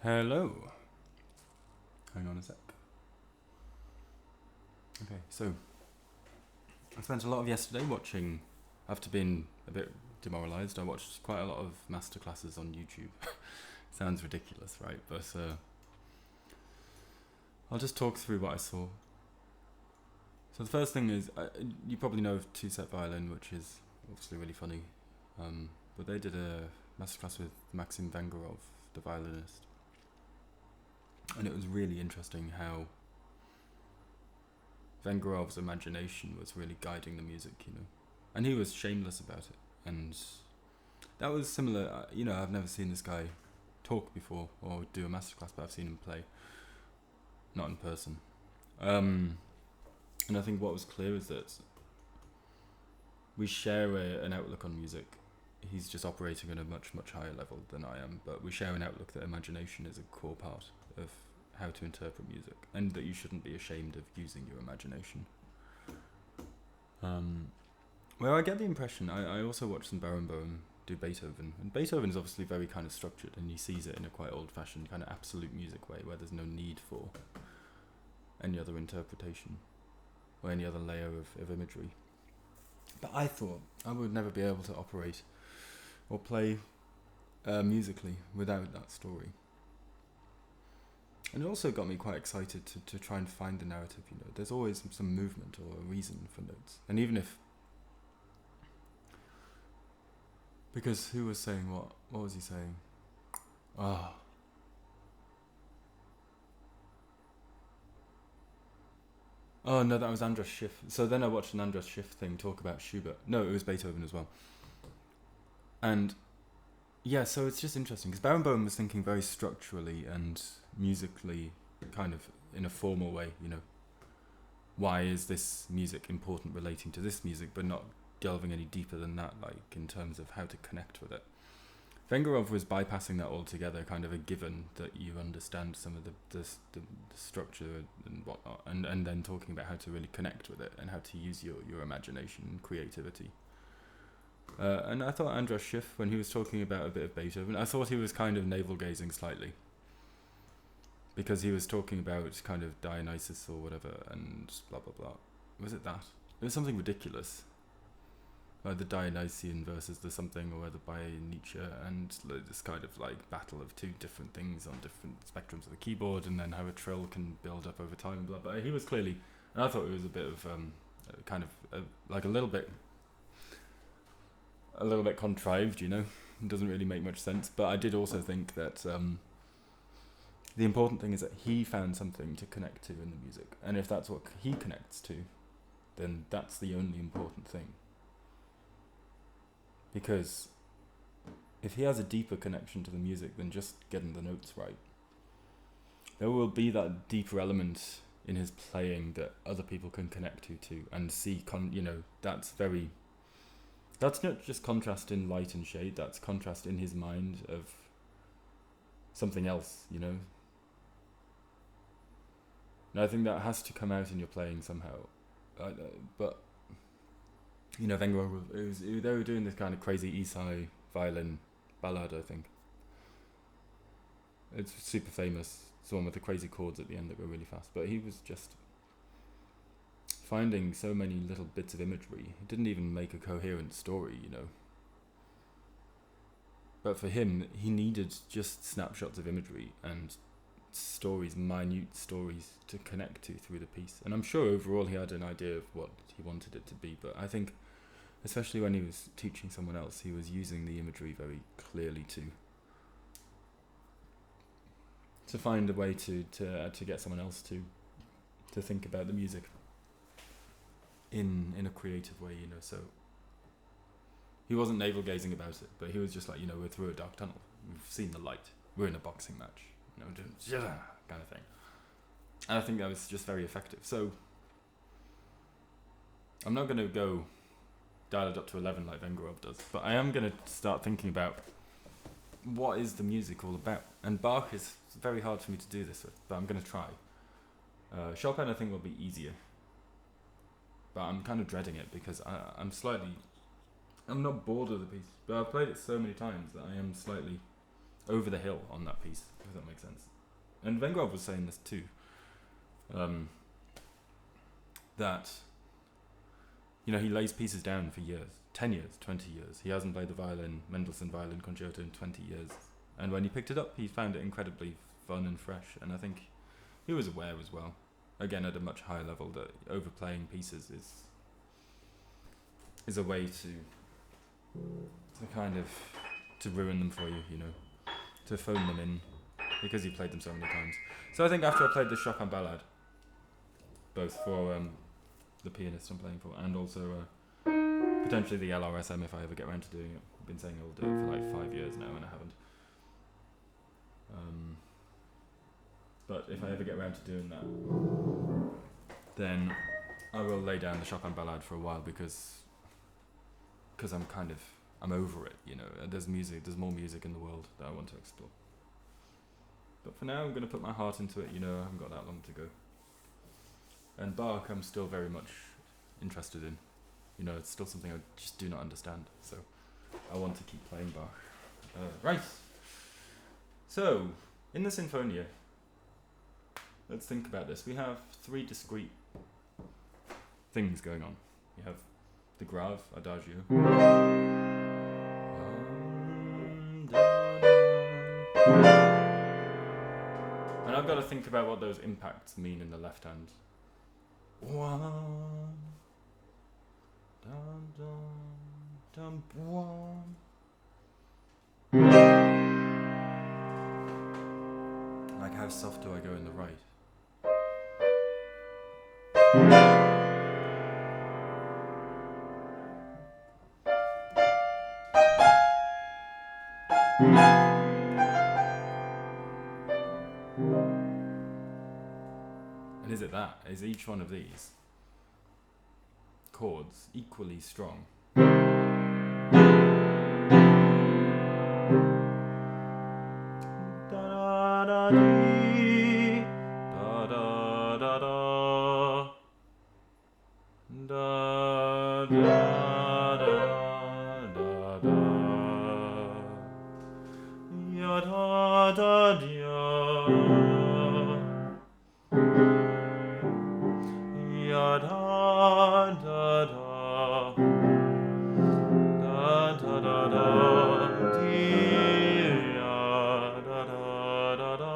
Hello. Hang on a sec. Okay, so I spent a lot of yesterday watching, after being a bit demoralised, I watched quite a lot of masterclasses on YouTube. Sounds ridiculous, right? But I'll just talk through what I saw. So the first thing is, you probably know of two-set violin, which is obviously really funny. But they did a masterclass with Maxim Vengerov, the violinist. And it was really interesting how Vengerov's imagination was really guiding the music, and he was shameless about it. And that was similar. I've never seen this guy talk before or do a masterclass, but I've seen him play, not in person. And I think what was clear is that we share an outlook on music. He's just operating at a much, much higher level than I am, but we share an outlook that imagination is a core part of how to interpret music, and that you shouldn't be ashamed of using your imagination. Where I get the impression, I also watched some Barenboim do Beethoven, and Beethoven is obviously very kind of structured, and he sees it in a quite old-fashioned kind of absolute music way, where there's no need for any other interpretation or any other layer of imagery. But I thought I would never be able to operate or play musically without that story. And it also got me quite excited to try and find the narrative. There's always some movement or a reason for notes. And even if... Because who was saying what? What was he saying? Oh no, that was Andras Schiff. So then I watched an Andras Schiff thing talk about Schubert. No, it was Beethoven as well. And yeah, so it's just interesting because Barenboim was thinking very structurally and musically, kind of in a formal way. Why is this music important relating to this music, but not delving any deeper than that, like in terms of how to connect with it. Vengerov was bypassing that altogether, kind of a given that you understand some of the structure and whatnot, and then talking about how to really connect with it and how to use your imagination and creativity. And I thought Andras Schiff, when he was talking about a bit of Beethoven, I thought he was kind of navel-gazing slightly. Because he was talking about kind of Dionysus or whatever, and blah blah blah. Was it that? It was something ridiculous. The Dionysian versus the something or other by Nietzsche, and this kind of like battle of two different things on different spectrums of the keyboard, and then how a trill can build up over time, and blah blah. He was clearly, and I thought it was a bit of kind of like a little bit contrived, It doesn't really make much sense. But I did also think that the important thing is that he found something to connect to in the music, and if that's what he connects to, then that's the only important thing. Because if he has a deeper connection to the music than just getting the notes right, there will be that deeper element in his playing that other people can connect to and see. That's not just contrast in light and shade. That's contrast in his mind of something else. And I think that has to come out in your playing somehow. But Wenger, they were doing this kind of crazy Isai violin ballade, I think. It's super famous. It's the one with the crazy chords at the end that go really fast. But he was just finding so many little bits of imagery. He didn't even make a coherent story, But for him, he needed just snapshots of imagery and stories, minute stories to connect to through the piece. And I'm sure overall he had an idea of what he wanted it to be, but I think especially when he was teaching someone else, he was using the imagery very clearly to find a way to get someone else to think about the music in a creative way, So he wasn't navel gazing about it, but he was just like, we're through a dark tunnel. We've seen the light. We're in a boxing match, doing kind of thing. And I think that was just very effective. So I'm not going to go dial it up to 11 like Vengerov does, but I am going to start thinking about what is the music all about. And Bach is very hard for me to do this with, but I'm going to try. Chopin I think will be easier, but I'm kind of dreading it because I'm not bored of the piece, but I've played it so many times that I am slightly over the hill on that piece, if that makes sense. And Van Gogh was saying this too, that, you know, he lays pieces down for years, 10 years, 20 years. He hasn't played the Mendelssohn violin concerto in 20 years. And when he picked it up, he found it incredibly fun and fresh. And I think he was aware as well, again at a much higher level, that overplaying pieces is a way to kind of to ruin them for you, you know, to phone them in, because he played them so many times. So I think after I played the Chopin Ballade, both for the pianist I'm playing for, and also potentially the LRSM if I ever get around to doing it. I've been saying I'll do it for like 5 years now and I haven't. But if I ever get around to doing that, then I will lay down the Chopin Ballade for a while, because I'm over it, you know. There's more music in the world that I want to explore. But for now, I'm going to put my heart into it, you know. I haven't got that long to go. And Bach, I'm still very much interested in. You know, it's still something I just do not understand. So I want to keep playing Bach. Right. So, in the Sinfonia, let's think about this. We have 3 discrete things going on. We have the grave, adagio. And I've got to think about what those impacts mean in the left hand. One, dum, dum, dum, one. Like, how soft do I go in the right? And is it that? Is each one of these chords equally strong? Da da dee, da da da da, da da da da, ya da da dia. Ya da da da, da da da da, dee, ya da da da da,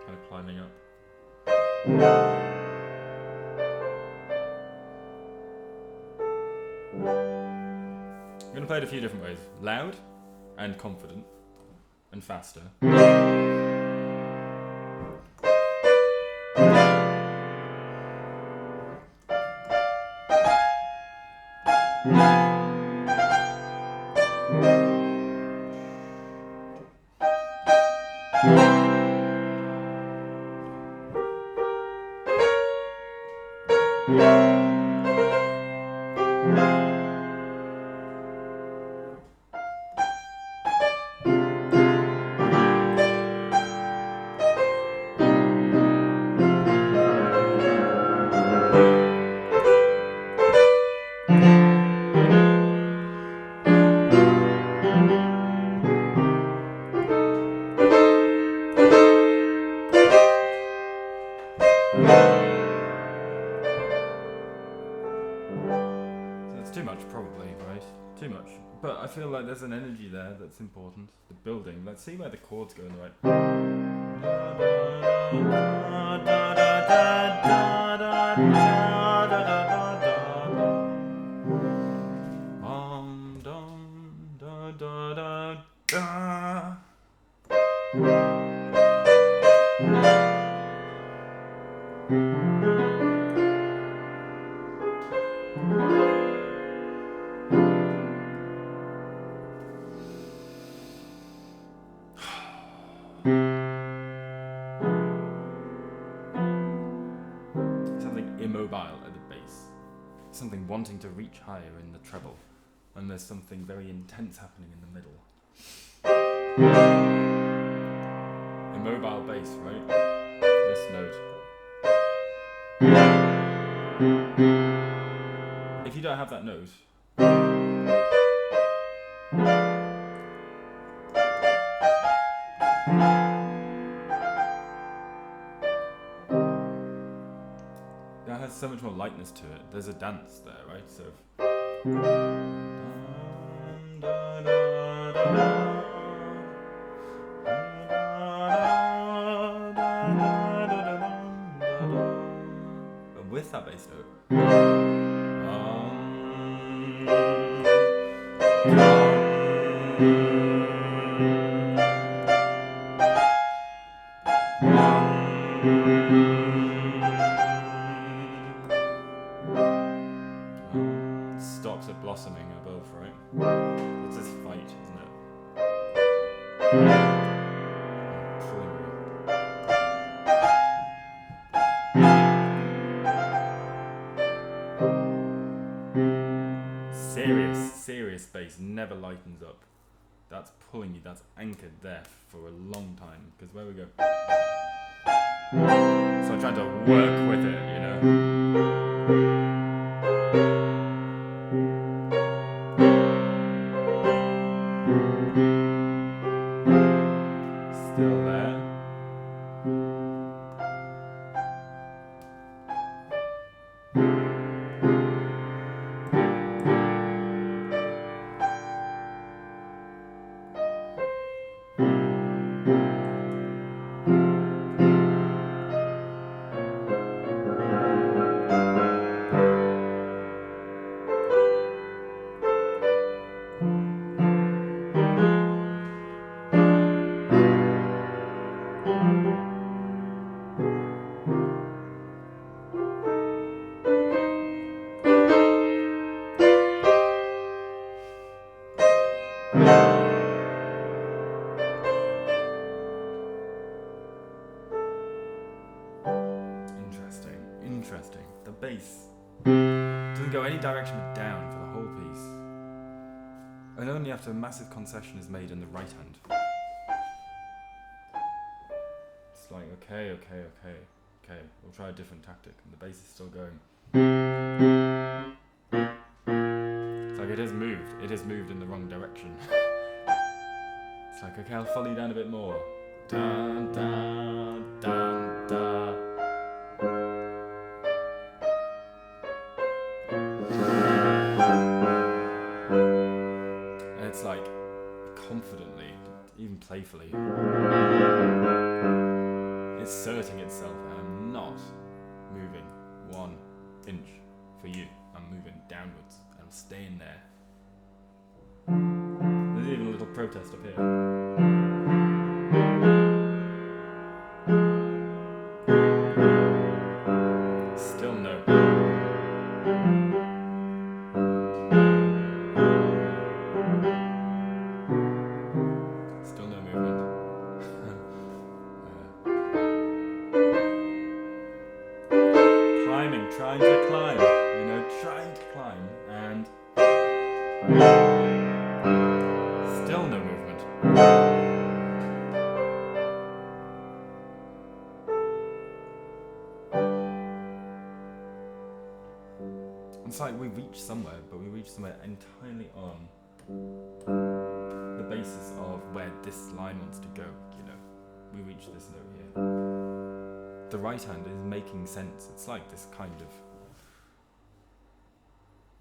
kind of climbing up. I'm going to play it a few different ways. Loud and confident and faster. Too much, probably, right? Too much. But I feel like there's an energy there that's important. The building. Let's see where the chords go in the something immobile at the base. something wanting to reach higher in the treble, and there's something very intense happening in the middle. Immobile bass, right? This note. If you don't have that note, that has so much more lightness to it. There's a dance there, right? So. With that bass note. Stops at blossoming above, right? It's this fight, isn't it? Serious bass never lightens up. That's pulling you, that's anchored there for a long time. Because where we go. So I'm trying to work with it, you know? Still there. Interesting. The bass doesn't go any direction but down for the whole piece. And only after a massive concession is made in the right hand. It's like, okay, we'll try a different tactic. And the bass is still going. It's like it has moved in the wrong direction. It's like, okay, I'll follow you down a bit more. Dun, dun, dun, dun. It's like confidently, even playfully, asserting itself. I'm not moving 1 inch for you. I'm moving downwards. I'm staying there. There's even a little protest up here. Still no. Trying to climb, and still no movement. It's like we reach somewhere, but we reach somewhere entirely on the basis of where this line wants to go, you know. We reach this note here. The right hand is making sense. It's like this kind of...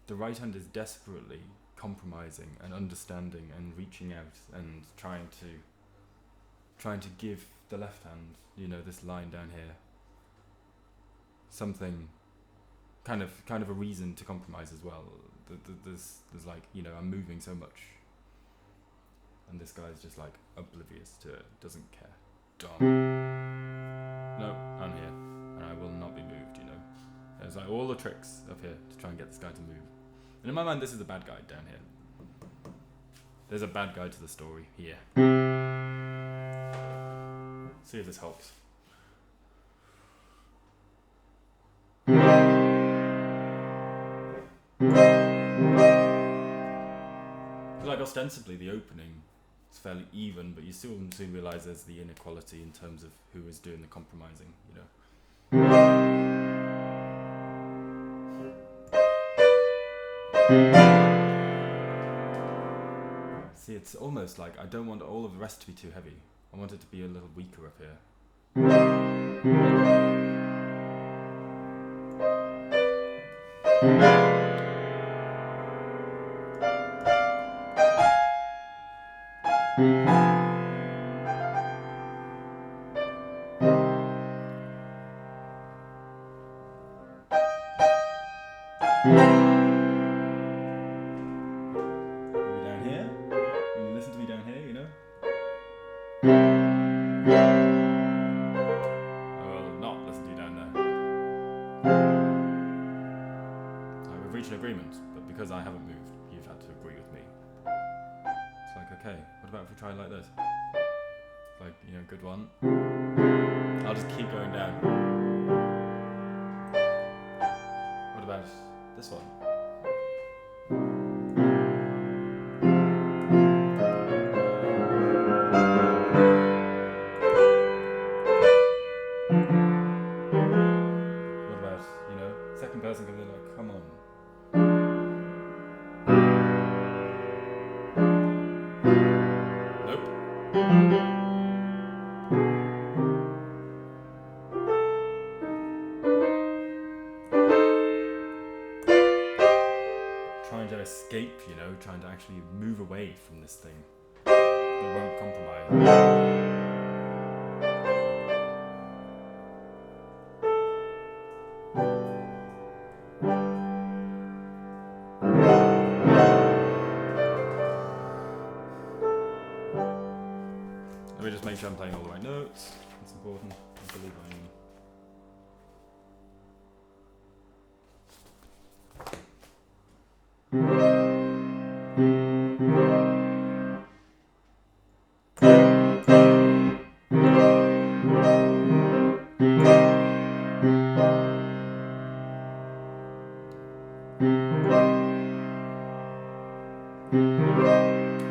The right hand is desperately compromising and understanding and reaching out and trying to give the left hand, you know, this line down here, something, kind of a reason to compromise as well. There's like, you know, I'm moving so much, and this guy's just like oblivious to it, doesn't care. Done. No, I'm here, and I will not be moved, you know. There's like all the tricks up here to try and get this guy to move. And in my mind, this is the bad guy down here. There's a bad guy to the story here. See if this helps. like ostensibly the opening is fairly even, but you still soon realise there's the inequality in terms of who is doing the compromising, you know. See, it's almost like I don't want all of the rest to be too heavy. I want it to be a little weaker up here. Because I haven't moved, you've had to agree with me. It's like, okay, what about if we try like this? Like, you know, good one. I'll just keep going down. What about this one? What about, you know, second person comes in like, come on. Trying to escape, you know, trying to actually move away from this thing that won't compromise. Let me just make sure I'm playing all the right notes. It's important. I believe I am.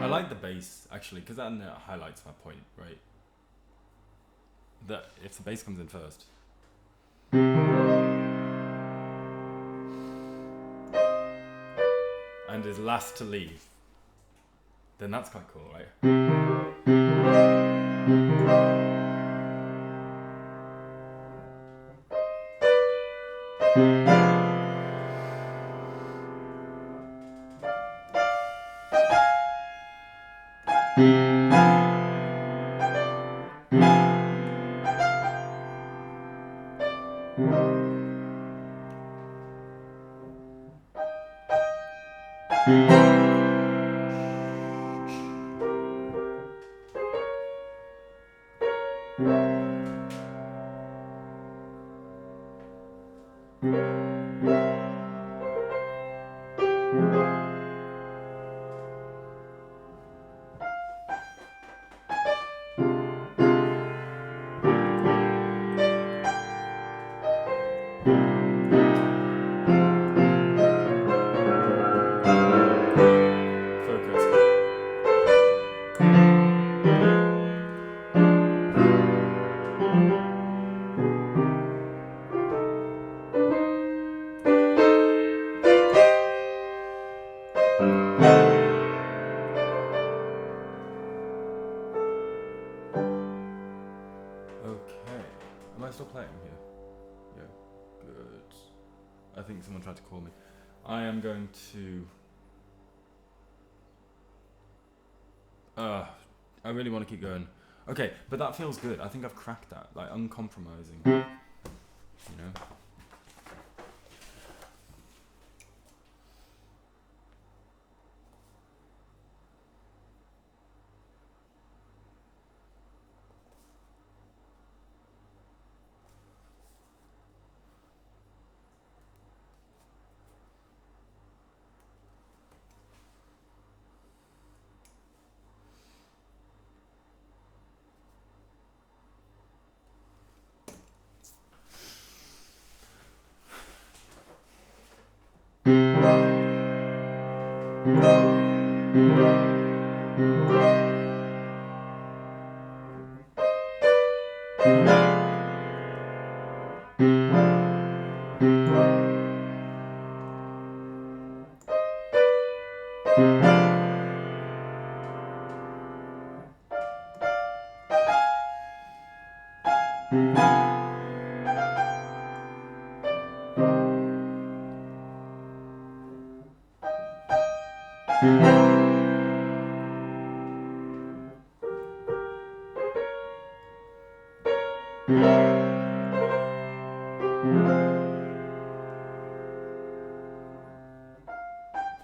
I like the bass actually, because that highlights my point, right? That if the bass comes in first, and is last to leave, then that's quite cool, right? Still playing here? Yeah, good. I think someone tried to call me. I am going to... I really want to keep going. Okay, but that feels good. I think I've cracked that. Like, uncompromising. You know?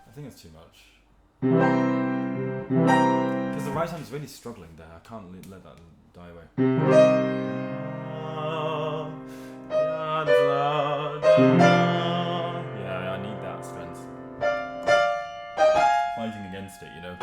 I think it's too much. Because the right hand is really struggling there. I can't let that die away. Yeah, I need that strength. Fighting against it, you know.